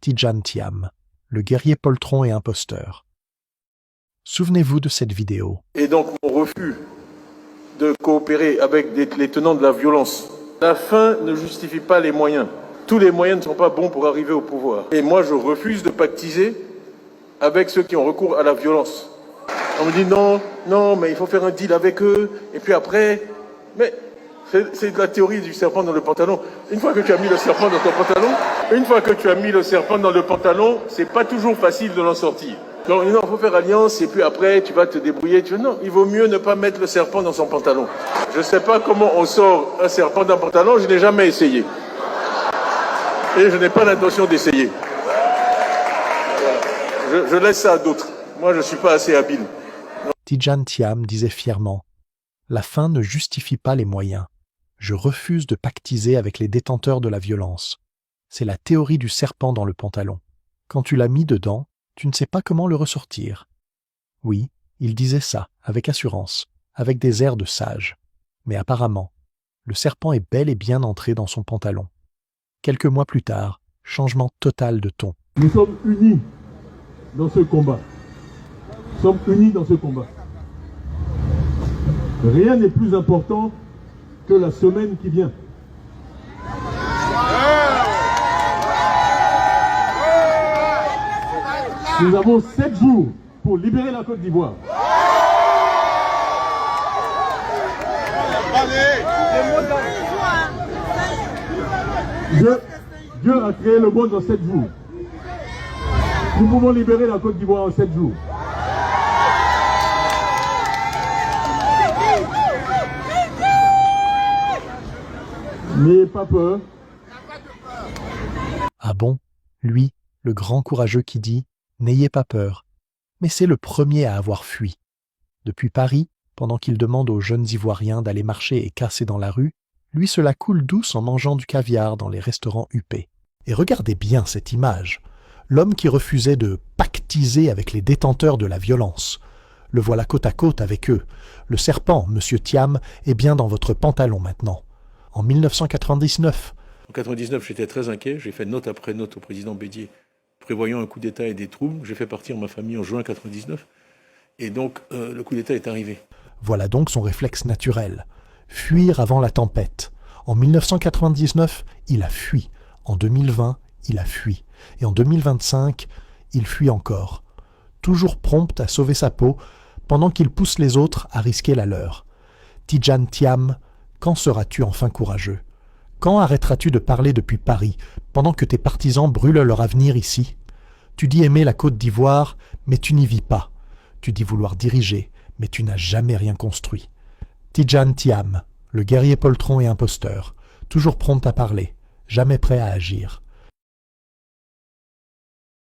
Tidjane Thiam, le guerrier poltron et imposteur. Souvenez-vous de cette vidéo. Et donc mon refus de coopérer avec les tenants de la violence. La fin ne justifie pas les moyens. Tous les moyens ne sont pas bons pour arriver au pouvoir. Et moi, je refuse de pactiser avec ceux qui ont recours à la violence. On me dit non, mais il faut faire un deal avec eux. Et puis après, mais c'est de la théorie du serpent dans le pantalon. Une fois que tu as mis le serpent dans ton pantalon, c'est pas toujours facile de l'en sortir. Donc non, il faut faire alliance et puis après tu vas te débrouiller. Non, il vaut mieux ne pas mettre le serpent dans son pantalon. Je ne sais pas comment on sort un serpent d'un pantalon, je n'ai jamais essayé. Et je n'ai pas l'intention d'essayer. Je laisse ça à d'autres. Moi, je ne suis pas assez habile. Tidjane Thiam disait fièrement « La fin ne justifie pas les moyens. Je refuse de pactiser avec les détenteurs de la violence. C'est la théorie du serpent dans le pantalon. Quand tu l'as mis dedans, tu ne sais pas comment le ressortir. » Oui, il disait ça, avec assurance, avec des airs de sage. Mais apparemment, le serpent est bel et bien entré dans son pantalon. Quelques mois plus tard, changement total de ton. Nous sommes unis dans ce combat. Rien n'est plus important que la semaine qui vient. Nous avons 7 jours pour libérer la Côte d'Ivoire. Dieu a créé le monde en 7 jours. Nous pouvons libérer la Côte d'Ivoire en 7 jours. N'ayez pas peur. Ah bon, lui, le grand courageux qui dit « N'ayez pas peur ». Mais c'est le premier à avoir fui. Depuis Paris, pendant qu'il demande aux jeunes Ivoiriens d'aller marcher et casser dans la rue, lui se la coule douce en mangeant du caviar dans les restaurants huppés. Et regardez bien cette image. L'homme qui refusait de pactiser avec les détenteurs de la violence. Le voilà côte à côte avec eux. Le serpent, monsieur Thiam, est bien dans votre pantalon maintenant. En 1999. En 1999, j'étais très inquiet. J'ai fait note après note au président Bédier, prévoyant un coup d'État et des troubles. J'ai fait partir ma famille en juin 1999. Et donc, le coup d'État est arrivé. Voilà donc son réflexe naturel. Fuir avant la tempête. En 1999, il a fui. En 2020, il a fui. Et en 2025, il fuit encore. Toujours prompt à sauver sa peau, pendant qu'il pousse les autres à risquer la leur. Tidjane Thiam, quand seras-tu enfin courageux? Quand arrêteras-tu de parler depuis Paris, pendant que tes partisans brûlent leur avenir ici? Tu dis aimer la Côte d'Ivoire, mais tu n'y vis pas. Tu dis vouloir diriger, mais tu n'as jamais rien construit. Tidjane Thiam, le guerrier poltron et imposteur, toujours prompt à parler, jamais prêt à agir.